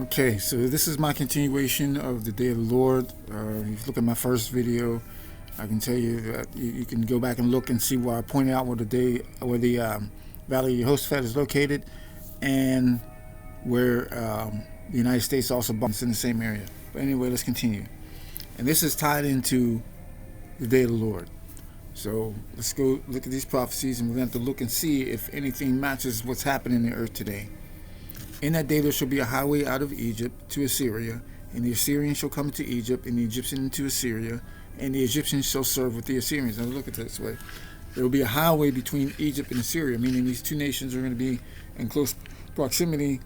Okay, so this is my continuation of the Day of the Lord. If you look at my first video, I can tell you that you can go back and look and see where I pointed out where the Valley of Jehoshaphat is located, and where the United States also is in the same area. But anyway, let's continue. And this is tied into the Day of the Lord. So let's go look at these prophecies, and we're going to have to look and see if anything matches what's happening in the earth today. In that day there shall be a highway out of Egypt to Assyria, and the Assyrians shall come to Egypt, and the Egyptians to Assyria, and the Egyptians shall serve with the Assyrians. Now look at it this way. There will be a highway between Egypt and Assyria, meaning these two nations are going to be in close proximity,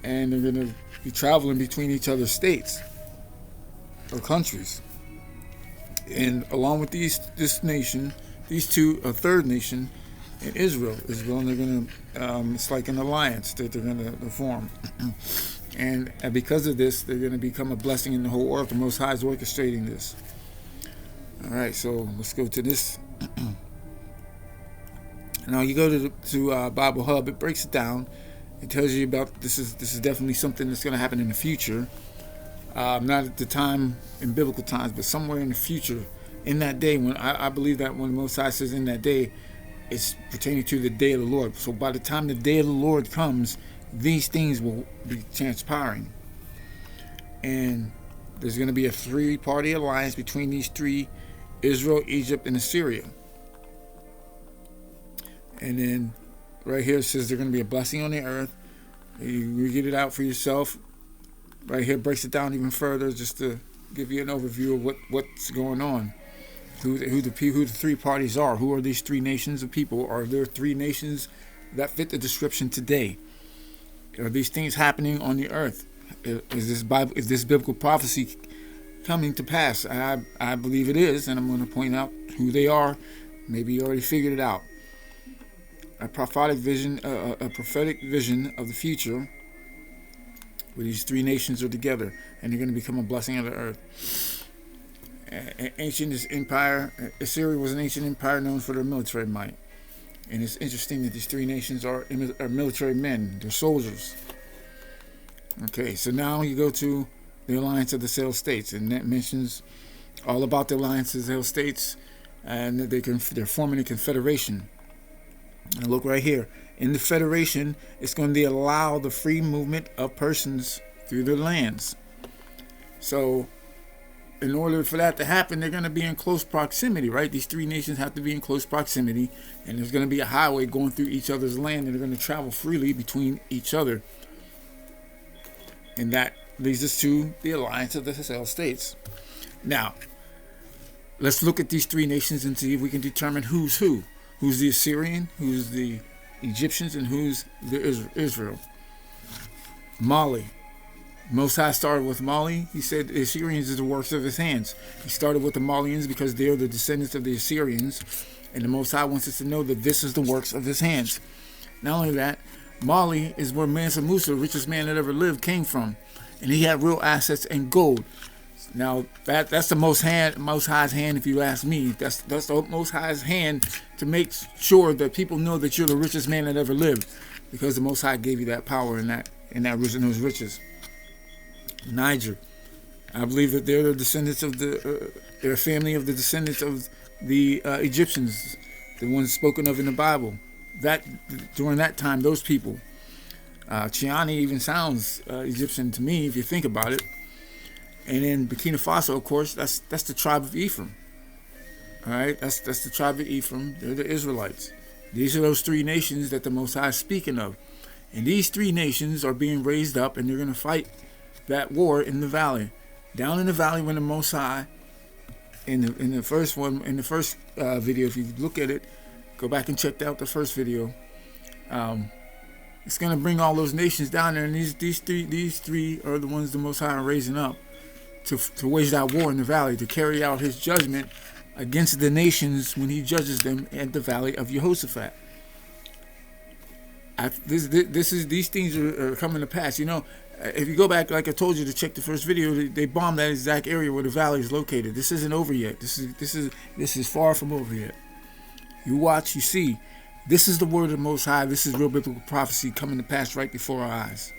and they're going to be traveling between each other's states or countries. And along with this nation, these two, a third nation, in Israel, and they're going to, it's like an alliance that they're going to form. and because of this, they're going to become a blessing in the whole earth. The Most High is orchestrating this. All right, so let's go to this. Now you go to Bible Hub, it breaks it down. It tells you about this is definitely something that's going to happen in the future. Not at the time in biblical times, but somewhere in the future, in that day, when I believe that when the Most High says in that day, it's pertaining to the day of the Lord. So by the time the day of the Lord comes, these things will be transpiring. And there's going to be a three-party alliance between these three, Israel, Egypt, and Assyria. And then right here it says they're going to be a blessing on the earth. You get it out for yourself. Right here breaks it down even further just to give you an overview of what's going on. Who the three parties are. Who are these three nations of people? Are there three nations that fit the description today? Are these things happening on the earth? Is this biblical prophecy coming to pass? I believe it is, and I'm going to point out who they are. Maybe you already figured it out. A prophetic vision of the future, where these three nations are together, and they're going to become a blessing of the earth. Ancient empire, Assyria was an ancient empire known for their military might. And it's interesting that these three nations are military men. They're soldiers. Okay, so now you go to the alliance of the Sail States, and that mentions all about the alliance of the Sail States, and they're forming a confederation. And look right here. In the federation, it's going to allow the free movement of persons through their lands. So in order for that to happen, they're going to be in close proximity, right? These three nations have to be in close proximity, and there's going to be a highway going through each other's land, and they're going to travel freely between each other. And that leads us to the alliance of the Sail States. Now, let's look at these three nations and see if we can determine who's who. Who's the Assyrian, who's the Egyptians, and who's the Israel. Mali. Most High started with Mali. He said the Assyrians is the works of his hands. He started with the Malians because they are the descendants of the Assyrians, and the Most High wants us to know that this is the works of his hands. Not only that, Mali is where Mansa Musa, the richest man that ever lived, came from, and he had real assets and gold. Now that's the Most High's hand, if you ask me. That's the Most High's hand to make sure that people know that you're the richest man that ever lived, because the Most High gave you that power and those riches. Niger, I believe that they're the descendants of they're a family of the descendants of the Egyptians, the ones spoken of in the Bible. That during that time, those people. Chiani even sounds Egyptian to me if you think about it. And in Burkina Faso, of course, that's the tribe of Ephraim. All right, that's the tribe of Ephraim. They're the Israelites. These are those three nations that the Most High is speaking of, and these three nations are being raised up, and they're going to fight that war in the valley. Down in the valley, when the Most High, in the first video, if you look at it, go back and check out the first video. It's going to bring all those nations down there, and these three are the ones the Most High are raising up to wage that war in the valley, to carry out his judgment against the nations when he judges them at the valley of Jehoshaphat. These things are coming to pass. You know, if you go back, like I told you, to check the first video, they bombed that exact area where the valley is located. This isn't over yet. This is far from over yet. You watch, you see. This is the word of the Most High. This is real biblical prophecy coming to pass right before our eyes.